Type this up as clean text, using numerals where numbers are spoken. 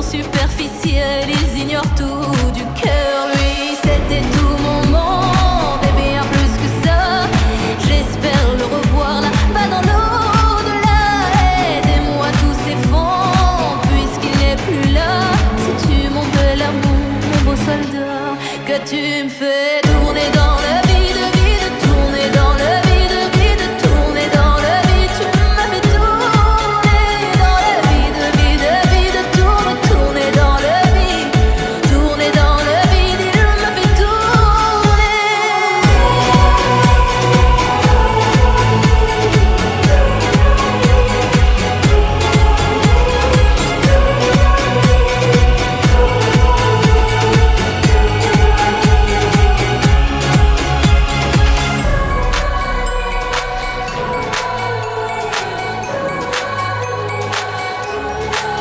sont superficiels, ils ignorent tout du cœur. Lui, c'était tout mon monde et bien plus que ça. J'espère le revoir là-bas dans l'au-delà. Aidez-moi, tout s'effondre puisqu'il n'est plus là. Si tu mon bel amour, mon beau soldat, que tu me fais tourner dans